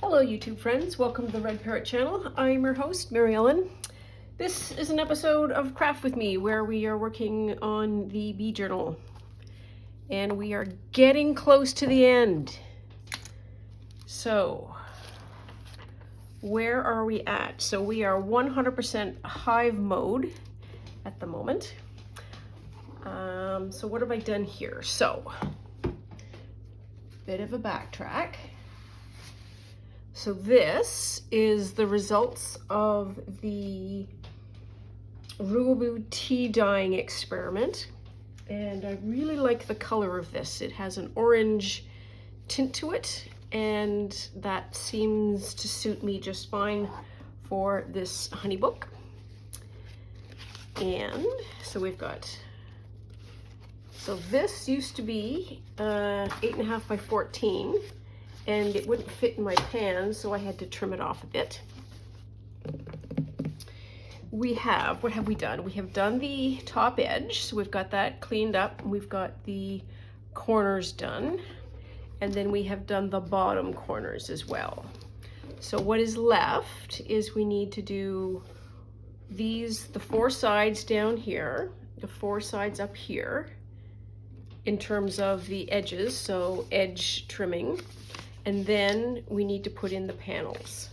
Hello YouTube friends, welcome to the Red Parrot channel. I'm your host, Mary Ellen. This is an episode of Craft With Me where we are working on the bee journal. And we are getting close to the end. So, where are we at? So we are 100% hive mode at the moment. So what have I done here? So, bit of a backtrack. So this is the results of the Ruaboo tea dyeing experiment. And I really like the color of this. It has an orange tint to it, and that seems to suit me just fine for this honey book. And so we've got, so this used to be 8.5 by 14. And it wouldn't fit in my pan, so I had to trim it off a bit. We have, what have we done? We have done the top edge, so we've got that cleaned up. We've got the corners done, and then we have done the bottom corners as well. So what is left is we need to do these, the four sides down here, the four sides up here, in terms of the edges, so edge trimming. And then we need to put in the panels.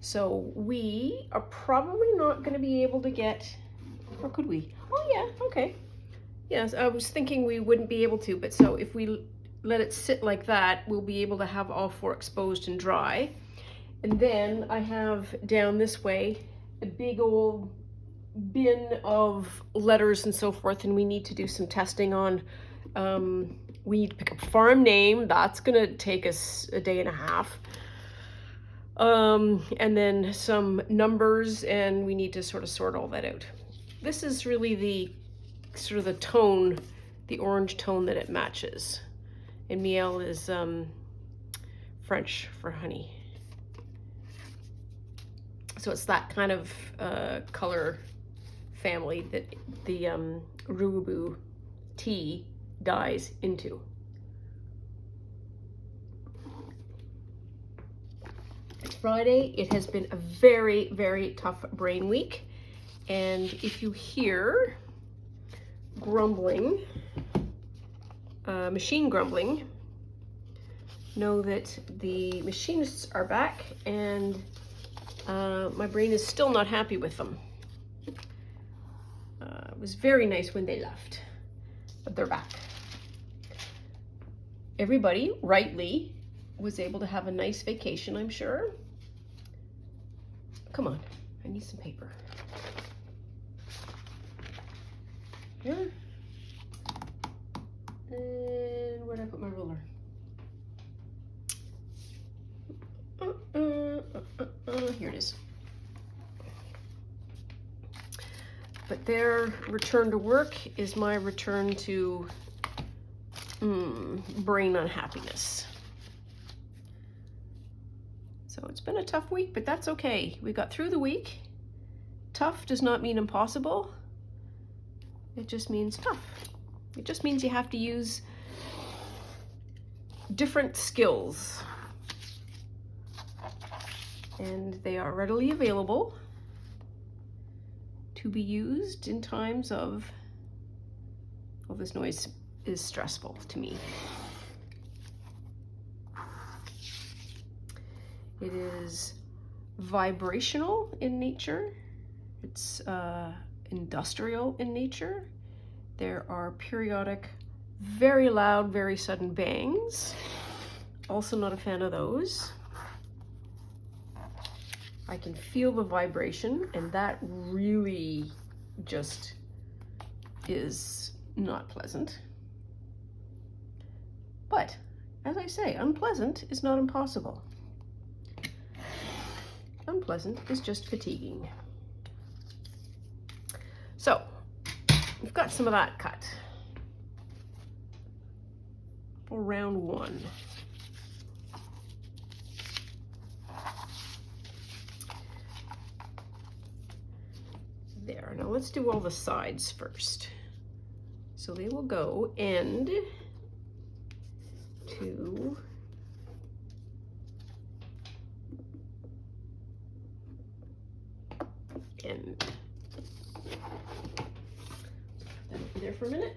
So we are probably not going to be able to get, or could we? Oh yeah, okay. Yes, I was thinking we wouldn't be able to, but so if we let it sit like that, we'll be able to have all four exposed and dry. And then I have down this way a big old bin of letters and so forth, and we need to do some testing on we need to pick a farm name. That's gonna take us a day and a half. And then some numbers, and we need to sort of sort all that out. This is really the sort of the tone, the orange tone that it matches. And miel is French for honey. So it's that kind of color family that the Ruaboo tea dyes into. It's Friday. It has been a very, very tough brain week. And if you hear grumbling, machine grumbling, know that the machinists are back, and my brain is still not happy with them. It was very nice when they left, but they're back. Everybody, rightly, was able to have a nice vacation, I'm sure. Come on, I need some paper. Here. And where did I put my ruler? Here it is. But their return to work is my return to brain unhappiness. So it's been a tough week, but that's okay. We got through the week. Tough does not mean impossible. It just means tough. It just means you have to use different skills. And they are readily available to be used in times of, well, this noise is stressful to me. It is vibrational in nature. It's industrial in nature. There are periodic, very loud, very sudden bangs. Also not a fan of those. I can feel the vibration, and that really just is not pleasant. But, as I say, unpleasant is not impossible. Unpleasant is just fatiguing. So, we've got some of that cut for round one. There, now let's do all the sides first. So they will go end to weekend. That'll be there for a minute.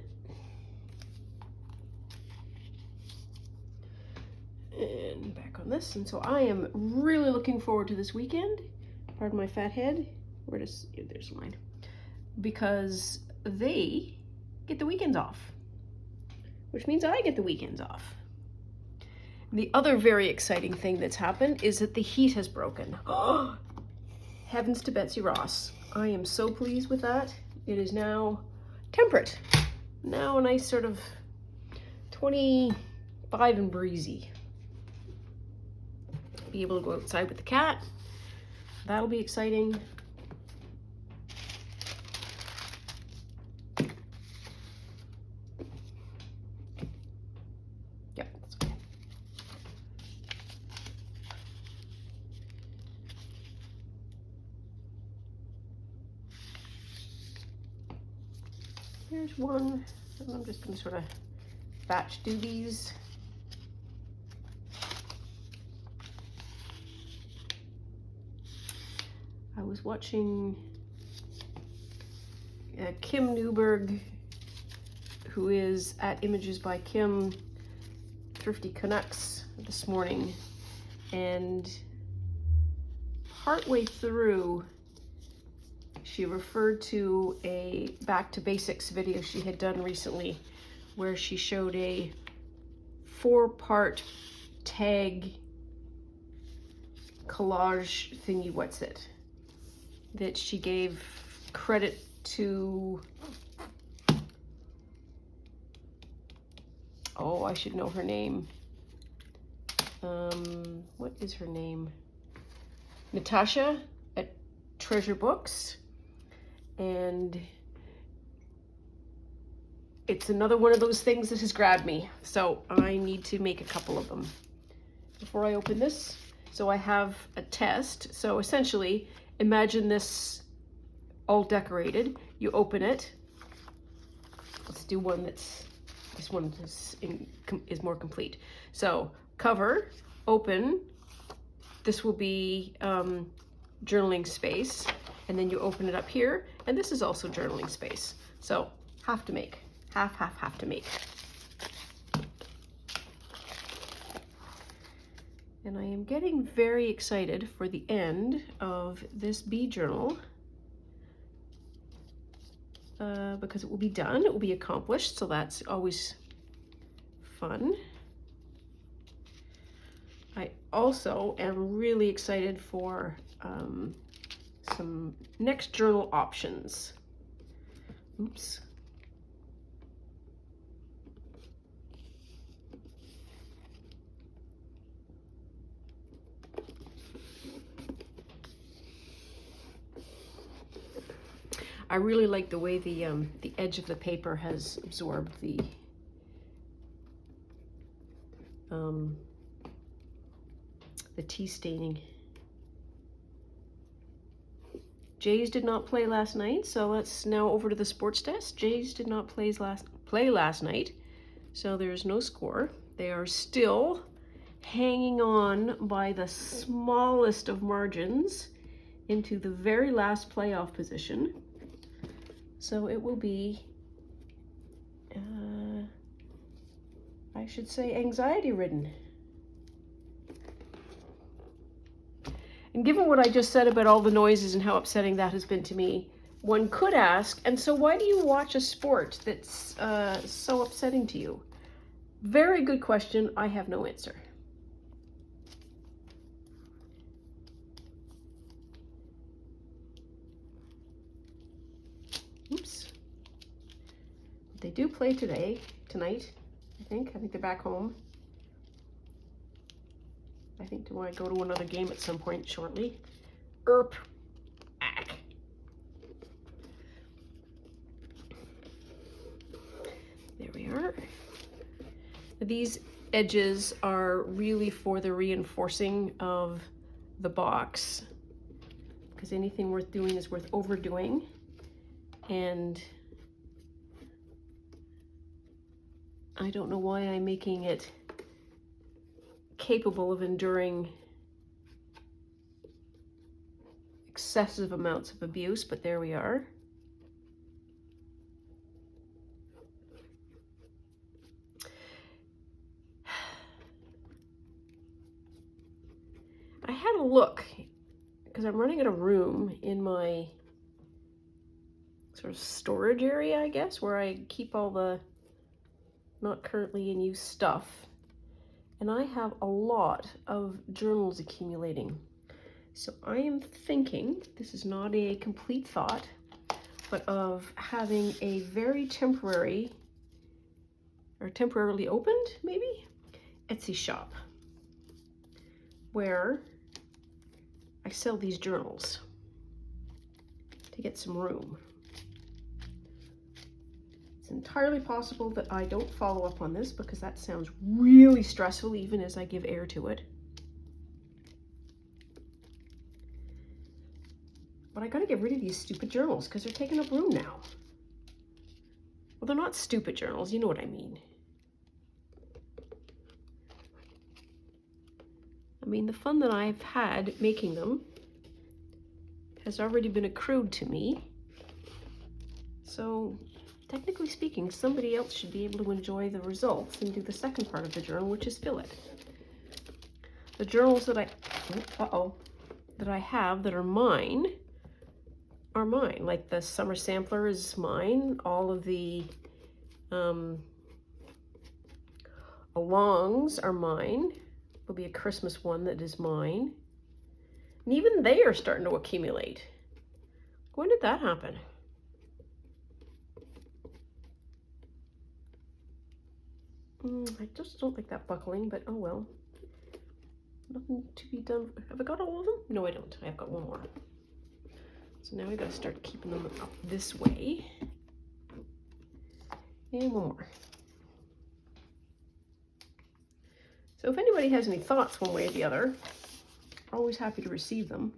And back on this. And so I am really looking forward to this weekend. Pardon my fat head. Where does, there's mine. Because they get the weekends off, which means I get the weekends off. The other very exciting thing that's happened is that the heat has broken. Oh, heavens to Betsy Ross. I am so pleased with that. It is now temperate. Now a nice sort of 25 and breezy. Be able to go outside with the cat. That'll be exciting. Yep, that's okay. Here's one. And I'm just going to sort of batch do these. I was watching Kim Newberg, who is at Images by Kim, Thrifty Canucks, this morning, and partway through she referred to a Back to Basics video she had done recently where she showed a 4-part tag collage thingy, what's it, that she gave credit to, oh, I should know her name. What is her name? Natasha at Treasure Books. And it's another one of those things that has grabbed me. So I need to make a couple of them before I open this. So I have a test. So essentially, imagine this all decorated. You open it. Let's do one that's, this one is more complete. So cover, open. This will be journaling space. And then you open it up here. And this is also journaling space. So have to make, have to make. And I am getting very excited for the end of this bee journal because it will be done, it will be accomplished, so that's always fun. I also am really excited for some next journal options. Oops. I really like the way the edge of the paper has absorbed the tea staining. Jays did not play last night, so let's now over to the sports desk. Jays did not play last night, so there's no score. They are still hanging on by the smallest of margins into the very last playoff position. So it will be, I should say, anxiety-ridden. And given what I just said about all the noises and how upsetting that has been to me, one could ask, and so why do you watch a sport that's so upsetting to you? Very good question. I have no answer. Oops. They do play tonight, I think. I think they're back home. I think do I go to another game at some point shortly. Ack. There we are. These edges are really for the reinforcing of the box, because anything worth doing is worth overdoing. And I don't know why I'm making it capable of enduring excessive amounts of abuse, but there we are. I had a look, because I'm running out of room in my sort of storage area, I guess, where I keep all the not currently in use stuff. And I have a lot of journals accumulating. So I am thinking, this is not a complete thought, but of having a very temporary, or temporarily opened, maybe, Etsy shop, where I sell these journals to get some room. It's entirely possible that I don't follow up on this because that sounds really stressful even as I give air to it. But I gotta get rid of these stupid journals because they're taking up room now. Well, they're not stupid journals, you know what I mean. I mean, the fun that I've had making them has already been accrued to me. So, technically speaking, somebody else should be able to enjoy the results and do the second part of the journal, which is fill it. The journals that that I have that are mine. Like the summer sampler is mine. All of the alongs are mine. There'll be a Christmas one that is mine. And even they are starting to accumulate. When did that happen? I just don't like that buckling, but oh well. Nothing to be done. Have I got all of them? No, I don't. I've got one more. So now we gotta start keeping them up this way. And one more. So if anybody has any thoughts one way or the other, always happy to receive them.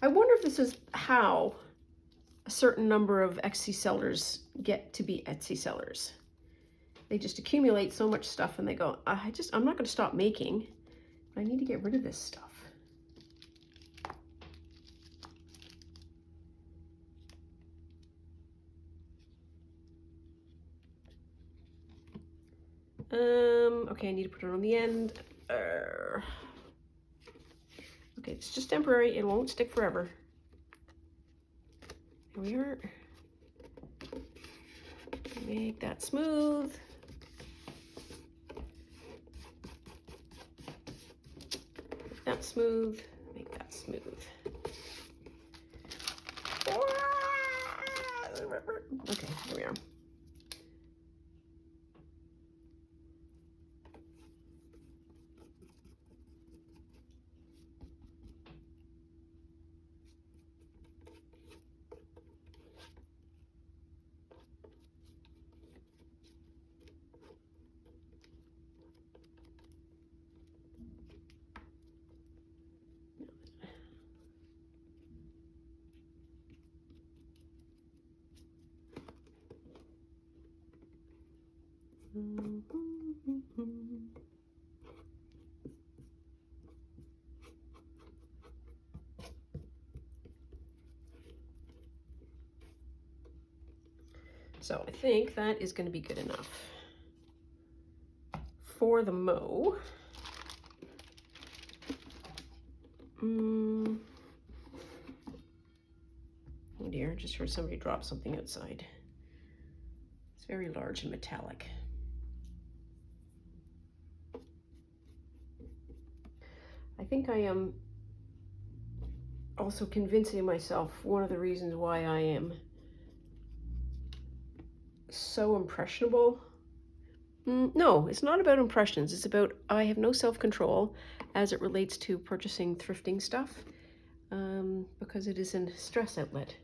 I wonder if this is how a certain number of Etsy sellers get to be Etsy sellers. They just accumulate so much stuff and they go, I'm not going to stop making, but I need to get rid of this stuff. Okay, I need to put it on the end. Okay, it's just temporary. It won't stick forever. Here we are. Make that smooth. Make that smooth. Make that smooth. Okay, here we are. So I think that is going to be good enough for the mow. Oh dear, just heard somebody drop something outside. It's very large and metallic. I think I am also convincing myself one of the reasons why I am so impressionable. No, it's not about impressions. It's about I have no self-control as it relates to purchasing thrifting stuff because it is a stress outlet.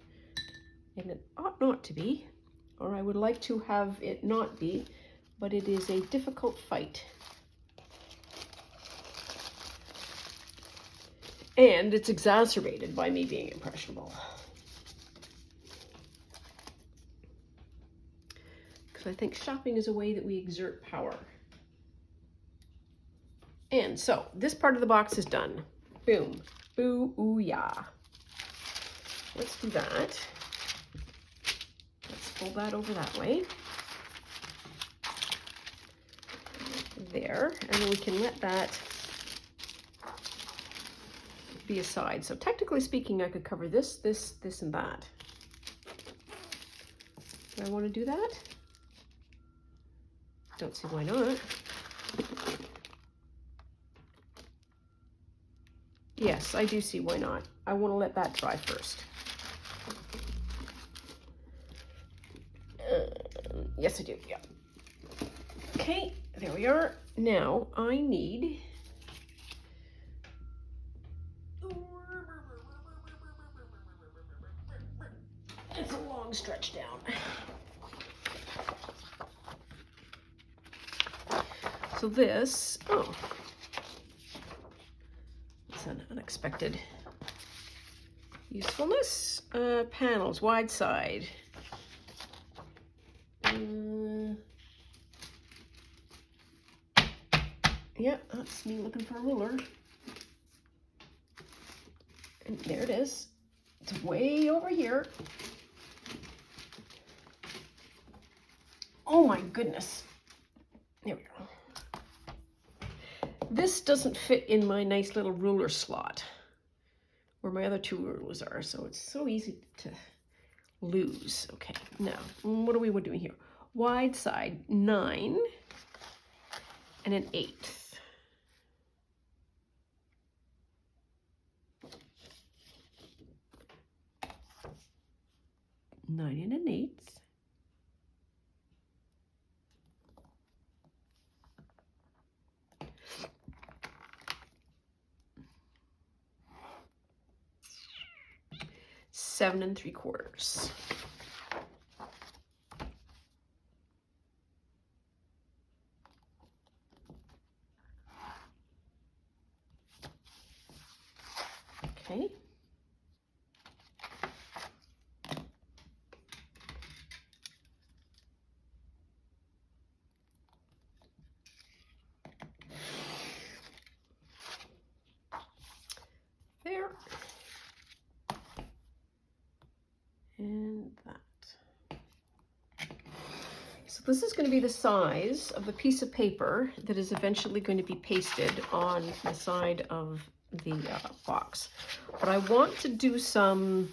And it ought not to be, or I would like to have it not be, but it is a difficult fight. And it's exacerbated by me being impressionable. Because I think shopping is a way that we exert power. And so this part of the box is done. Boom. Boo-ooh-yah. Let's do that. Let's fold that over that way. There. And then we can let that be aside. So technically speaking, I could cover this, this, this, and that. Do I want to do that? Don't see why not. Yes, I do see why not. I want to let that dry first. Yes, I do, yeah. Okay, there we are. Now I need... It's a long stretch down. So this, oh, it's an unexpected usefulness. Panels, wide side. Yeah, that's me looking for a ruler. And there it is. It's way over here. Oh my goodness. There we go. This doesn't fit in my nice little ruler slot where my other two rulers are, so it's so easy to lose. Okay, now, what are we doing here? Wide side, 9 and an 1/8. 9 and an 1/8. Seven and 3/4. Okay. There. And that. So this is going to be the size of the piece of paper that is eventually going to be pasted on the side of the box. But I want to do some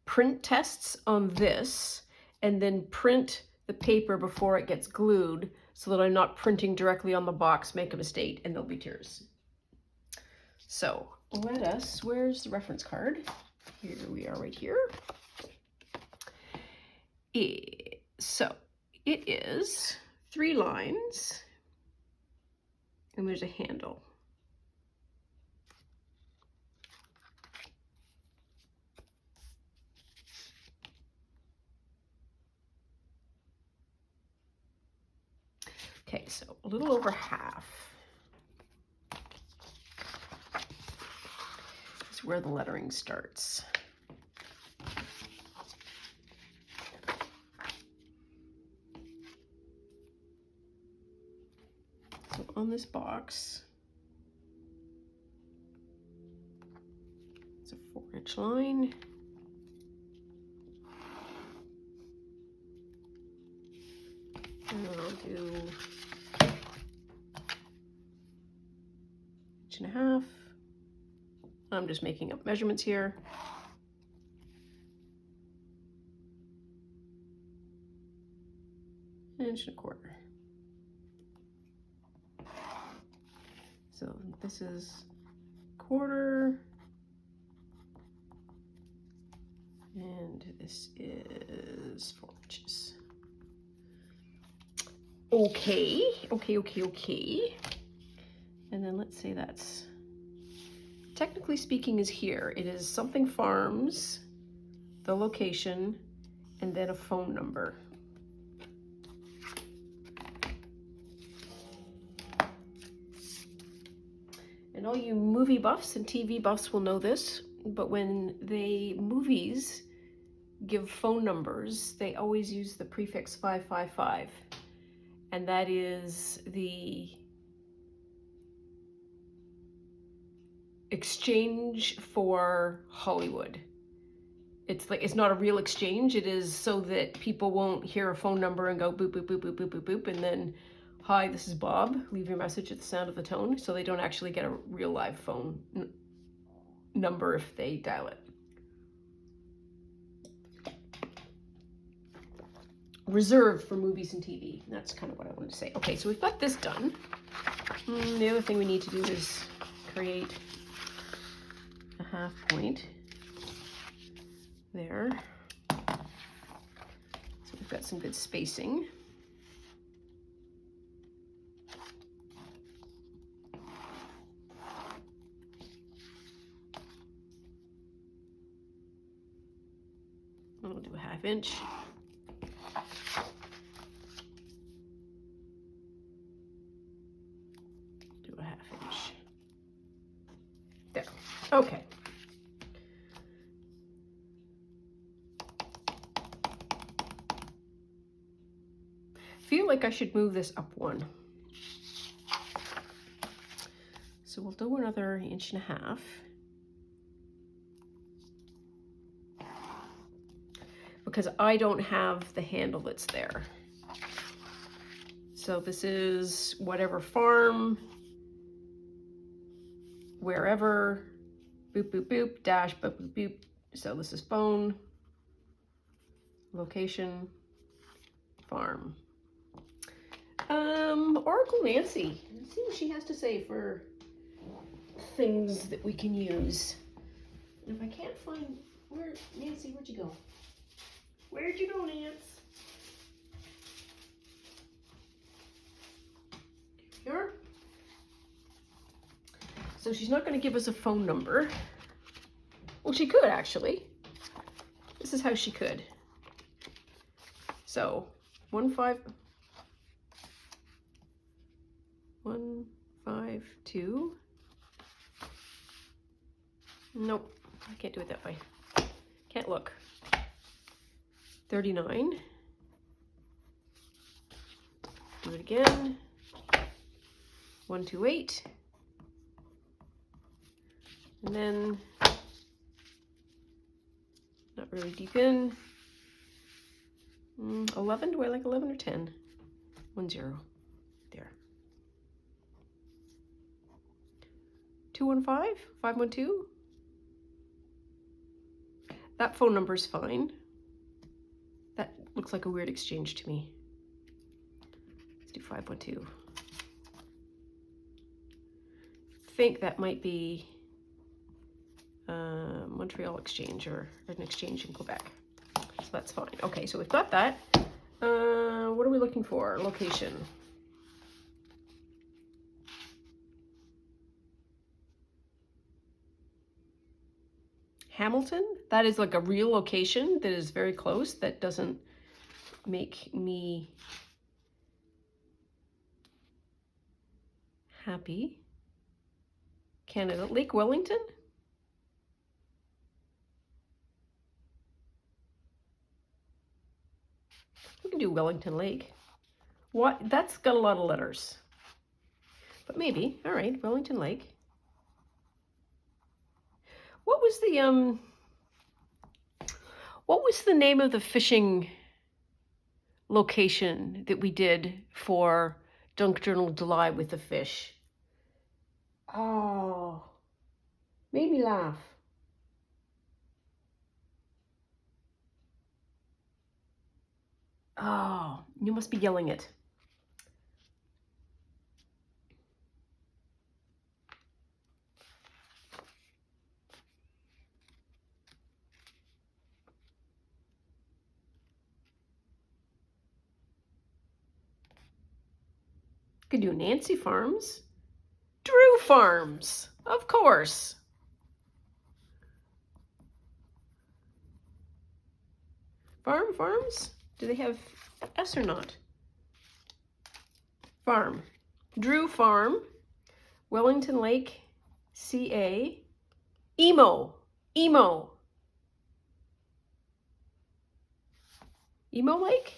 print tests on this and then print the paper before it gets glued so that I'm not printing directly on the box, make a mistake, and there'll be tears. So let us, where's the reference card? Here we are right here. So it is 3 lines and there's a handle. Okay, so a little over half is where the lettering starts. So on this box, it's a 4-inch line. And I'll do 1.5 inches. I'm just making up measurements here. An 1.25 inches. So this is 1/4, and this is 4 inches. Okay. And then let's say that's, technically speaking, is here. It is something farms, the location, and then a phone number. And all you movie buffs and TV buffs will know this, but when movies give phone numbers, they always use the prefix 555. And that is the exchange for Hollywood. It's like, it's not a real exchange. It is so that people won't hear a phone number and go boop, boop, boop, boop, boop, boop, boop, and then, hi, this is Bob. Leave your message at the sound of the tone. So they don't actually get a real live phone number if they dial it. Reserved for movies and TV. That's kind of what I wanted to say. Okay, so we've got this done. The other thing we need to do is create a half point there. So we've got some good spacing. We'll do a 1/2 inch. Do a 1/2 inch. There. Okay. Feel like I should move this up 1. So we'll do another 1.5 inches. Because I don't have the handle that's there. So this is whatever farm, wherever, boop, boop, boop, dash, boop, boop, boop. So this is phone, location, farm. Oracle Nancy. Let's see what she has to say for things that we can use. And if I can't find, Nancy, where'd you go? Where'd you go, Nance? Here. So she's not going to give us a phone number. Well, she could actually. This is how she could. So 152. Nope, I can't do it that way. Can't look. 39. Do it again. 128. And then, not really deep in. 11. Do I like 11 or 10? 10. There. 215, 512. That phone number is fine. That looks like a weird exchange to me. Let's do 512. I think that might be Montreal Exchange or an exchange in Quebec. So that's fine. Okay, so we've got that. What are we looking for? Location. Hamilton? That is like a real location that is very close. That doesn't make me happy. Canada. Lake Wellington? We can do Wellington Lake. What? That's got a lot of letters. But maybe. All right, Wellington Lake. What was the name of the fishing location that we did for Dunk Journal July with the fish? Oh, made me laugh. Oh, you must be yelling it. Could do Nancy Farms. Drew Farms, of course. Farms? Do they have S or not? Farm. Drew Farm. Wellington Lake, CA. Emo Lake?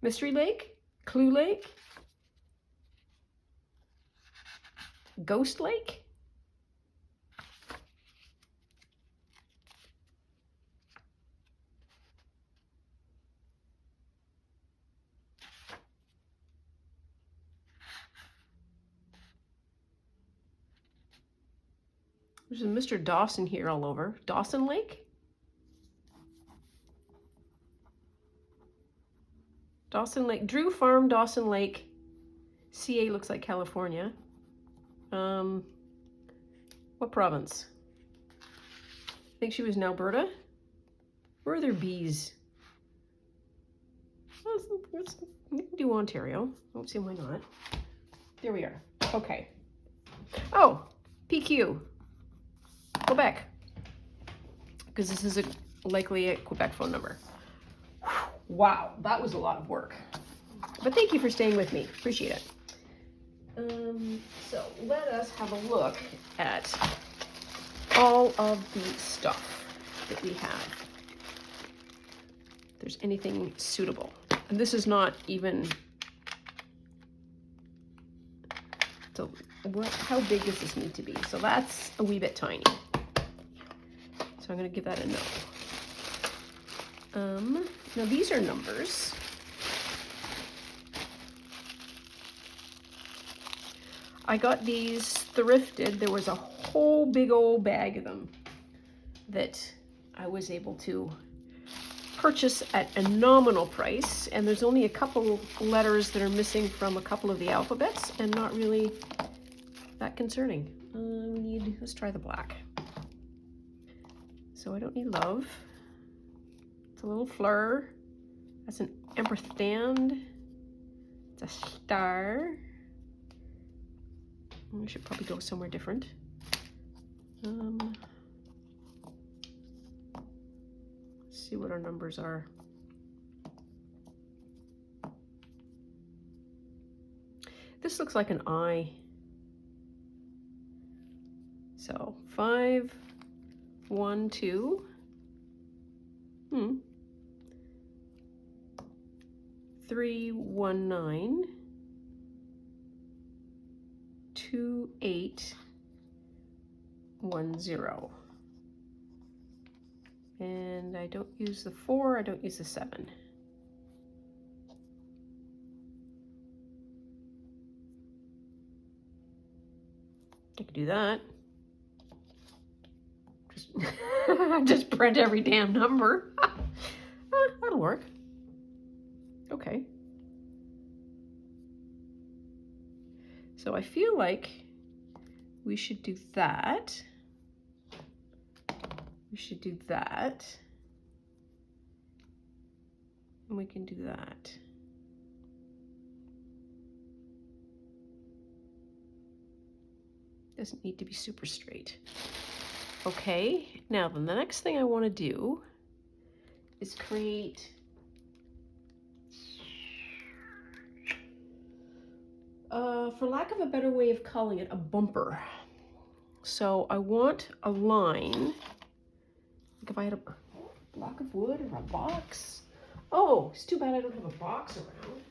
Mystery Lake? Clue Lake? Ghost Lake? There's a Mr. Dawson here all over. Dawson Lake? Dawson Lake. Drew Farm, Dawson Lake. CA looks like California. What province? I think she was in Alberta. Where are their bees? We can do Ontario. I don't see why not. There we are. Okay. Oh, PQ. Quebec. Because this is likely a Quebec phone number. Wow, that was a lot of work. But thank you for staying with me. Appreciate it. So let us have a look at all of the stuff that we have. If there's anything suitable. And this is not even... So how big does this need to be? So that's a wee bit tiny. So I'm going to give that a no. Now these are numbers. I got these thrifted. There was a whole big old bag of them that I was able to purchase at a nominal price. And there's only a couple letters that are missing from a couple of the alphabets and not really that concerning. Let's try the black. So I don't need love. It's a little fleur. That's an ampersand. It's a star. I should probably go somewhere different. Let's see what our numbers are. This looks like an I. So 5, 1, 2. 3, 1, 9. 2, 8, 1, 0. And I don't use the 4, I don't use the 7. I could do that. Just print every damn number. That'll work. Okay. So I feel like we should do that. We should do that. And we can do that. Doesn't need to be super straight. Okay, now then the next thing I want to do is create for lack of a better way of calling it, a bumper. So I want a line, like if I had a block of wood or a box. Oh, it's too bad I don't have a box around.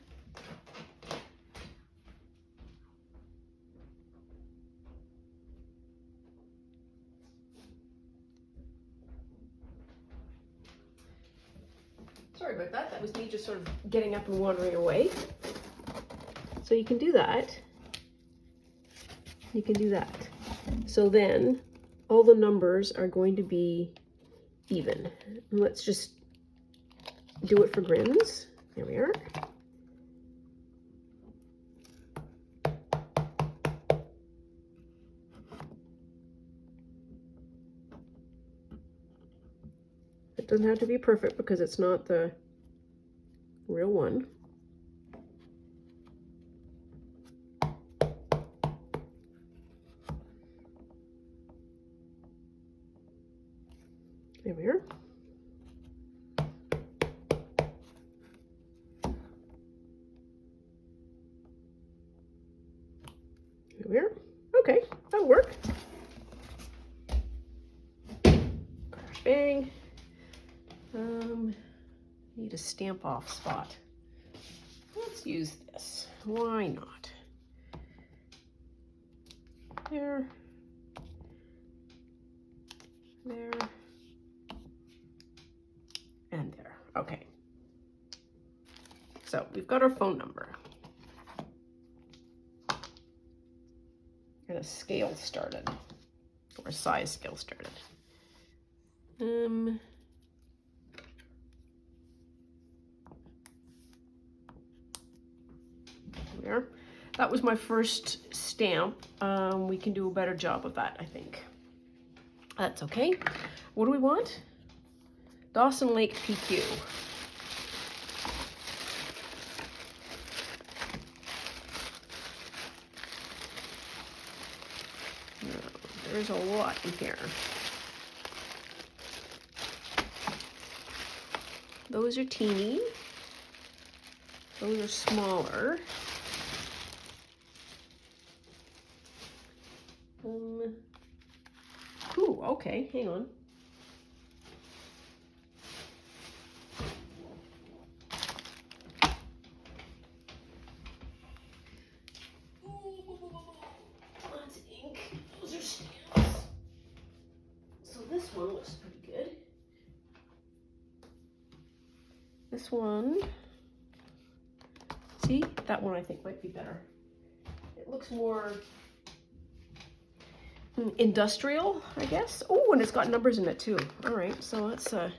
Sorry about that. That was me just sort of getting up and wandering away. So you can do that. You can do that. So then all the numbers are going to be even. And let's just do it for grins. There we are. It doesn't have to be perfect because it's not the real one. There we are. There we are. Okay, that'll work. Crash bang. Need a stamp off spot. Let's use this. Why not? There. There. And there. Okay. So we've got our phone number. And a scale started. our size scale started. There. That was my first stamp. We can do a better job of that, I think. That's okay. What do we want? Dawson Lake PQ. There's a lot in here. Those are teeny. Those are smaller. Ooh, okay, hang on. Lots of ink. Those are stamps. So this one looks pretty good. This one, see, that one I think might be better. It looks more industrial, I guess. Oh, and it's got numbers in it too. All right, so let's, come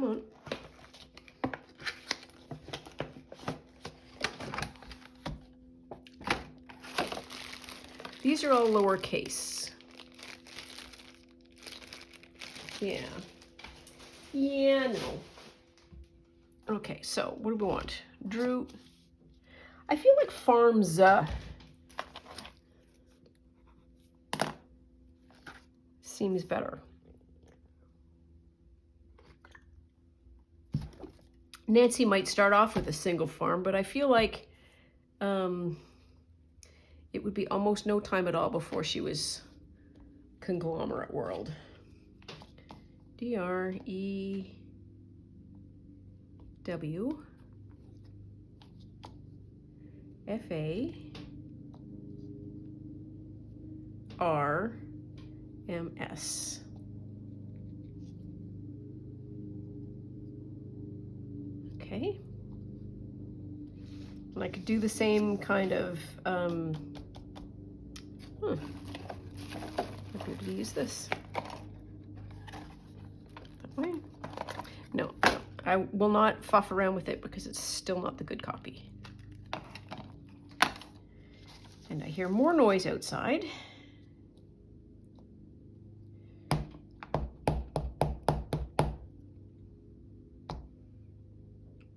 on. These are all lowercase. Yeah. Yeah, no. Okay, so what do we want? Drew. I feel like Farms seems better. Nancy might start off with a single farm, but I feel like it would be almost no time at all before she was conglomerate world. DREWFARMS. Okay. And I could do the same kind of, might be able to use this. That way? No, I will not fuff around with it because it's still not the good copy. And I hear more noise outside.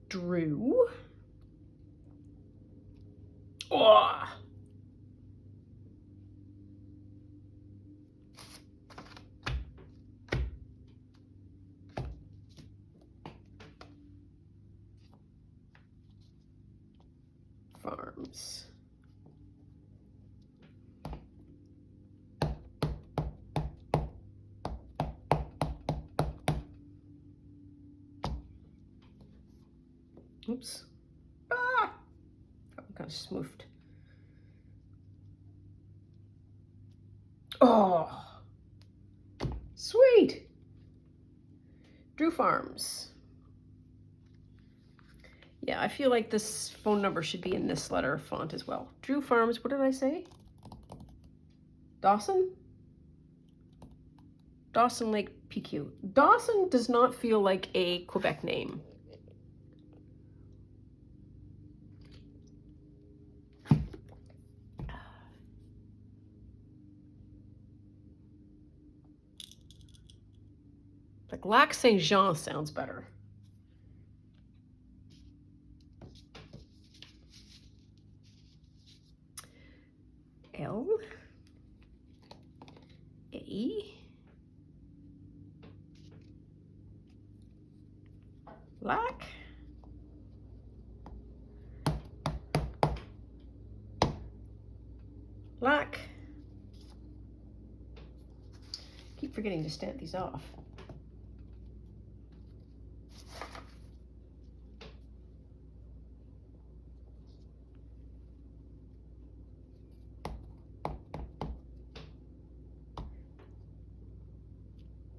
Drew. Oh. Farms. Oops. Ah! That one kind of smoothed. Oh, sweet. Drew Farms. Yeah, I feel like this phone number should be in this letter font as well. Drew Farms, what did I say? Dawson? Dawson Lake PQ. Dawson does not feel like a Quebec name. Like Lac Saint Jean sounds better. L A Lac Lac. Keep forgetting to stamp these off.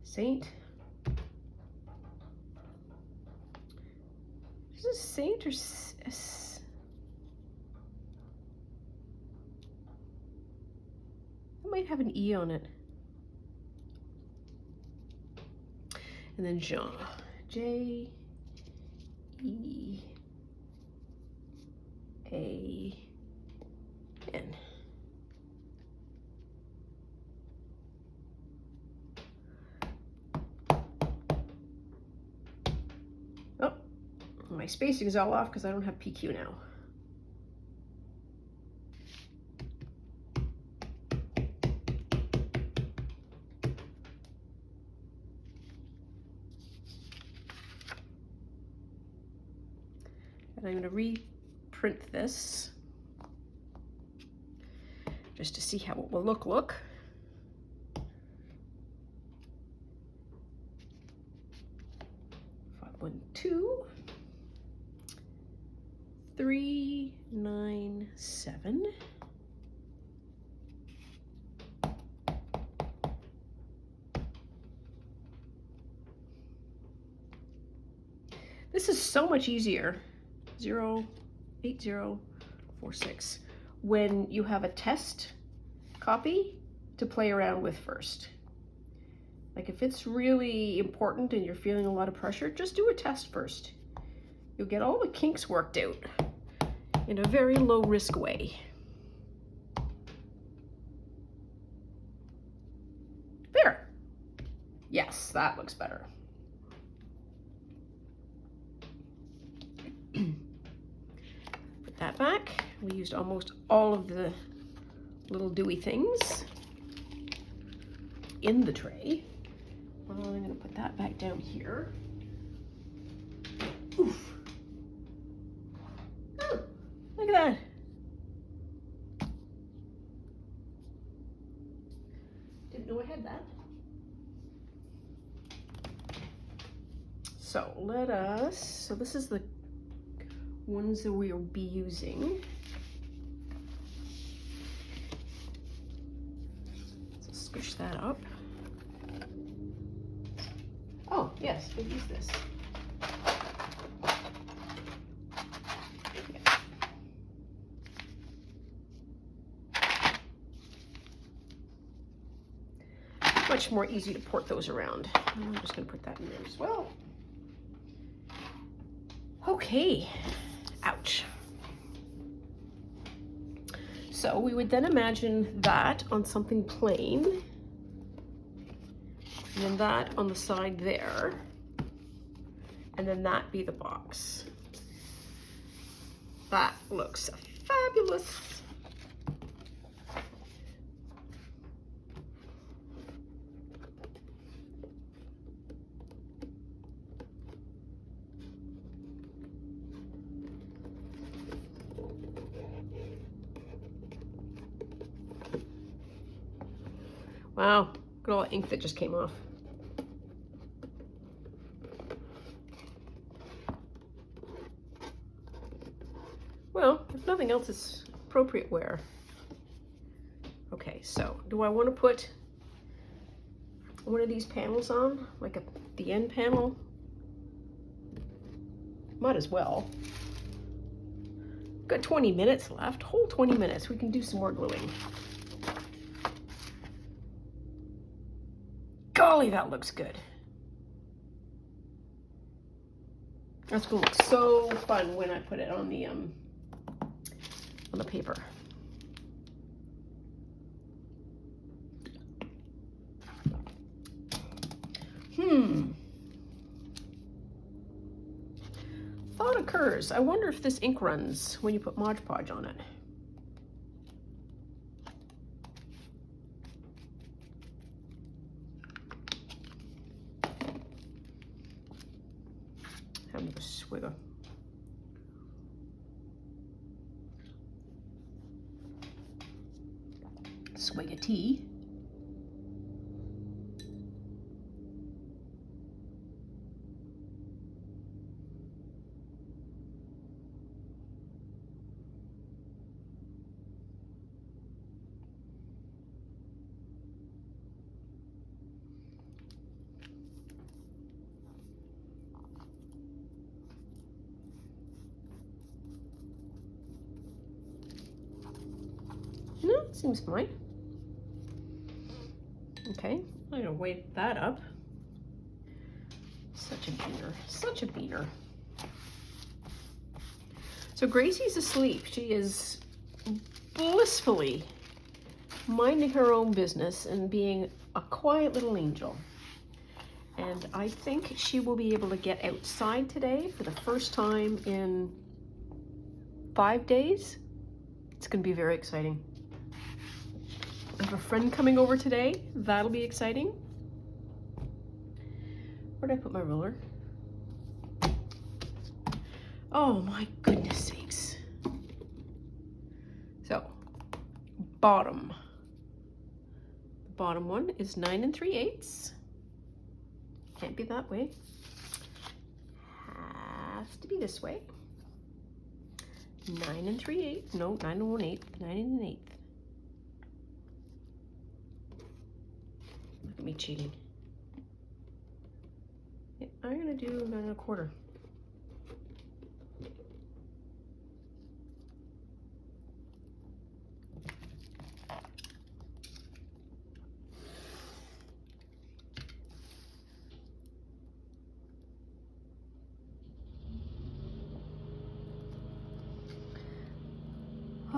Saint. Is this Saint or S? That might have an E on it. And then Jean, J-E-A-N. Oh, my spacing is all off because I don't have PQ now. And I'm going to reprint this just to see how it will look. 512 397. This is so much easier. 08046 when you have a test copy to play around with first. Like if it's really important and you're feeling a lot of pressure, just do a test first. You'll get all the kinks worked out in a very low risk way. There. Yes, that looks better. Put that back. We used almost all of the little dewy things in the tray. I'm going to put that back down here. Oof. Oh, look at that. Didn't know I had that. So so this is the ones that we'll be using. So squish that up. Oh, yes, we'll use this. Much more easy to port those around. I'm just going to put that in there as well. Okay. Ouch. So we would then imagine that on something plain, and then that on the side there, and then that be the box. That looks fabulous. Wow, look at all the ink that just came off. Well, if nothing else, it's appropriate wear. Okay, so do I want to put one of these panels on, like the end panel? Might as well. Got 20 minutes left, whole 20 minutes. We can do some more gluing. Golly, that looks good. That's going to look so fun when I put it on the paper. Thought occurs. I wonder if this ink runs when you put Mod Podge on it. Have another swig of tea. No, seems fine. Okay, I'm gonna weight that up. Such a beaner, such a beaner. So Gracie's asleep. She is blissfully minding her own business and being a quiet little angel. And I think she will be able to get outside today for the first time in 5 days. It's gonna be very exciting. I have a friend coming over today. That'll be exciting. Where'd I put my ruler? Oh my goodness sakes. So, bottom. The bottom one is 9 3/8. Can't be that way. Has to be this way. 9 3/8. No, 9 1/8. 9 1/8. Look at me cheating. Yeah, I'm gonna do 9 1/4.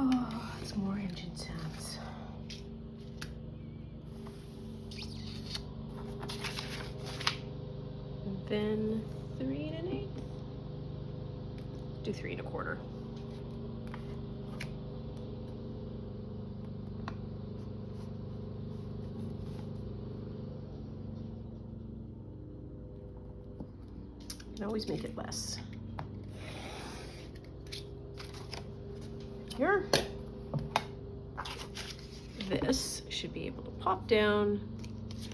Oh, it's more engine sounds. And then 3 1/8. Do 3 1/4. Can always make it less. Here. This should be able to pop down.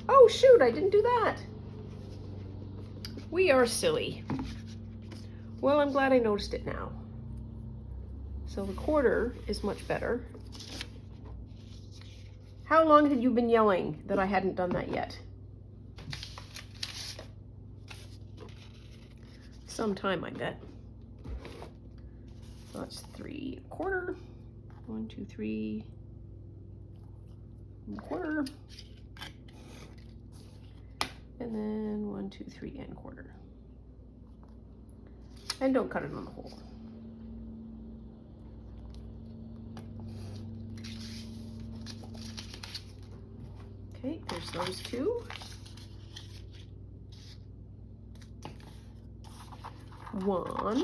Oh shoot, I didn't do that. We are silly. Well, I'm glad I noticed it now. So the 1/4 is much better. How long had you been yelling that I hadn't done that yet? Some time, I bet. So that's 3 1/4. 1 2 3 1/4. And then 1 2 3 1/4. And don't cut it on the hole. Okay, there's those two. One,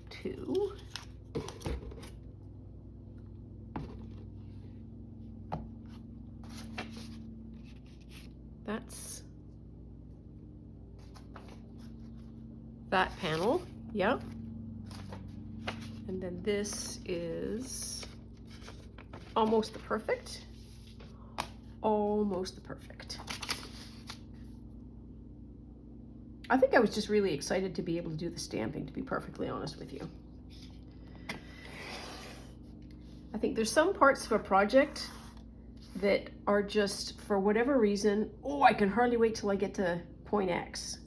two, that's that panel, yep. And then this is almost the perfect, almost the perfect. I think I was just really excited to be able to do the stamping, to be perfectly honest with you. I think there's some parts of a project that are just, for whatever reason, oh, I can hardly wait till I get to point X.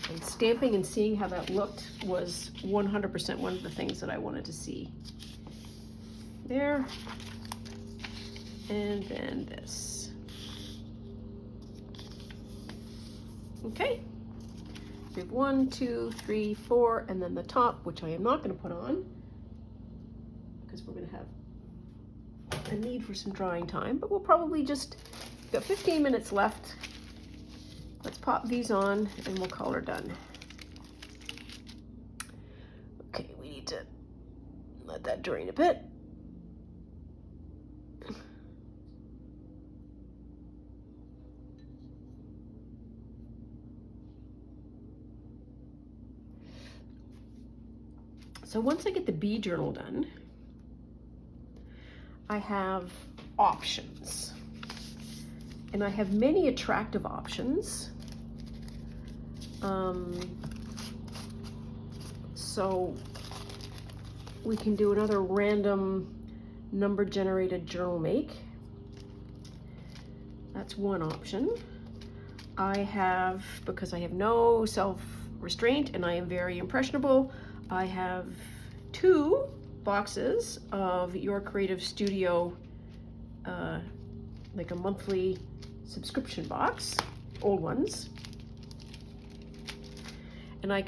And stamping and seeing how that looked was 100% one of the things that I wanted to see. There. And then this. Okay. We have 1 2 3 4, and then the top, which I am not going to put on because we're going to have a need for some drying time, but we'll probably just, we've got 15 minutes left. Let's pop these on and we'll call her done. Okay, we need to let that drain a bit. So once I get the bee journal done, I have options. And I have many attractive options. So we can do another random number generated journal make. That's one option. I have, because I have no self-restraint and I am very impressionable, I have 2 boxes of Your Creative Studio, like a monthly subscription box, old ones. And I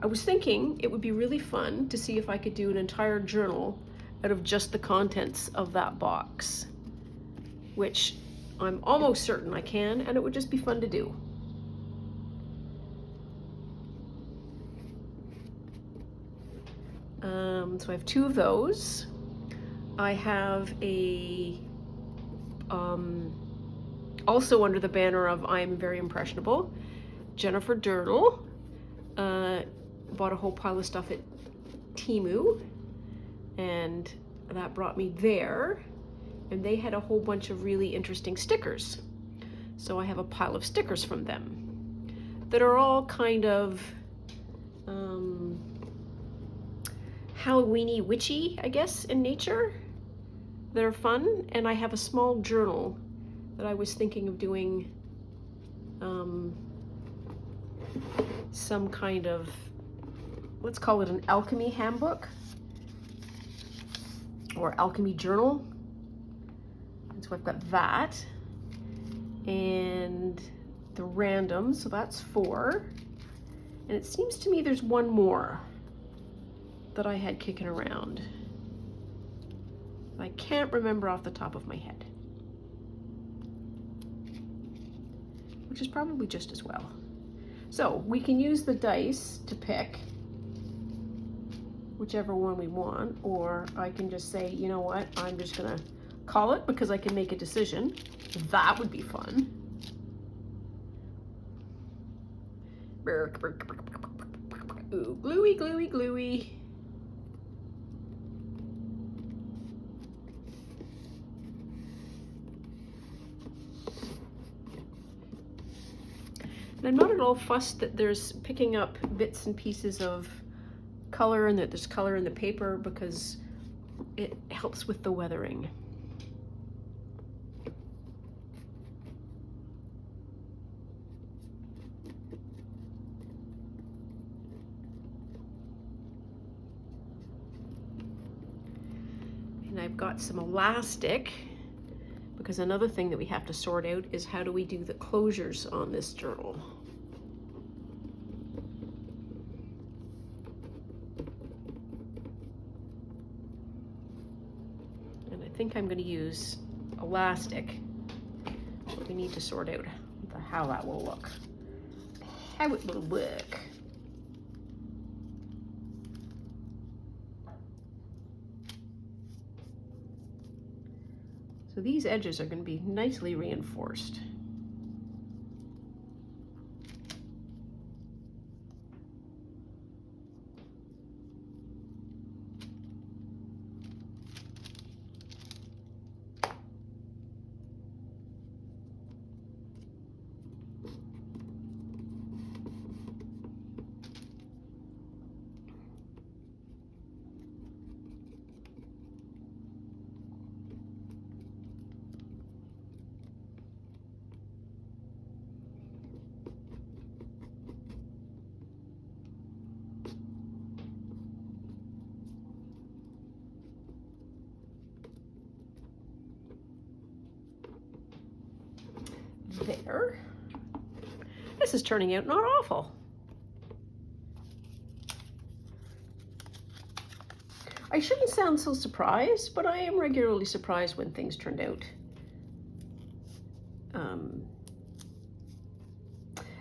was thinking it would be really fun to see if I could do an entire journal out of just the contents of that box, which I'm almost certain I can, and it would just be fun to do. So I have 2 of those. I have a, also under the banner of I Am Very Impressionable, Jennifer Dirtle bought a whole pile of stuff at Temu, and that brought me there. And they had a whole bunch of really interesting stickers. So I have a pile of stickers from them that are all kind of Halloweeny witchy, I guess, in nature. That are fun. And I have a small journal that I was thinking of doing some kind of, let's call it an alchemy handbook or alchemy journal. So I've got that, and the random, so that's 4. And it seems to me there's one more that I had kicking around. I can't remember off the top of my head, which is probably just as well. So we can use the dice to pick whichever one we want, or I can just say, you know what, I'm just gonna call it because I can make a decision. That would be fun. Ooh, gluey, gluey, gluey. And I'm not at all fussed that there's picking up bits and pieces of color and that there's color in the paper, because it helps with the weathering. And I've got some elastic, because another thing that we have to sort out is how do we do the closures on this journal. And I think I'm going to use elastic, but we need to sort out how that will look, how it will work. So these edges are going to be nicely reinforced. There. This is turning out not awful. I shouldn't sound so surprised, but I am regularly surprised when things turned out.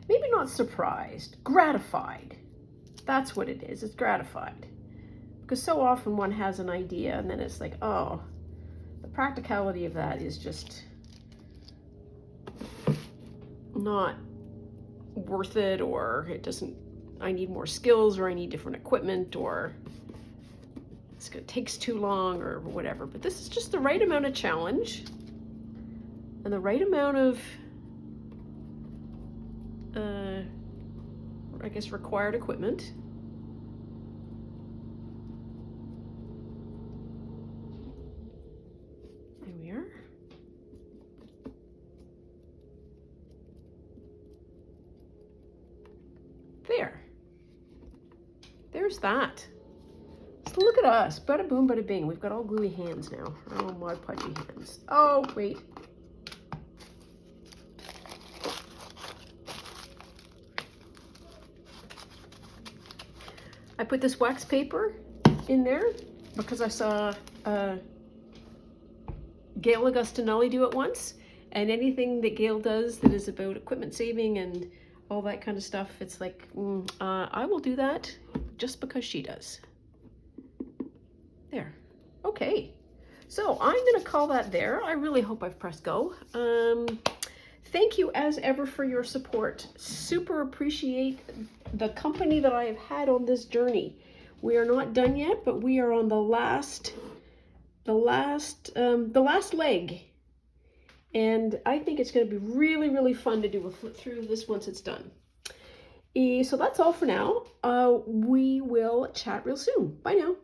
Maybe not surprised, gratified. That's what it is, it's gratified. Because so often one has an idea and then it's like, oh, the practicality of that is just not worth it, or it doesn't, I need more skills, or I need different equipment, or it takes too long, or whatever. But this is just the right amount of challenge and the right amount of I guess required equipment. There we are. there's that. So look at us. Bada boom, bada bing. We've got all gluey hands now. Oh, Mod Podgy hands. Oh, wait. I put this wax paper in there because I saw Gail Augustinelli do it once. And anything that Gail does that is about equipment saving and all that kind of stuff, it's like, I will do that just because she does. There. Okay. So I'm going to call that there. I really hope I've pressed go. Thank you as ever for your support. Super appreciate the company that I have had on this journey. We are not done yet, but we are on the last leg. And I think it's going to be really, really fun to do a flip through this once it's done. So that's all for now. We will chat real soon. Bye now.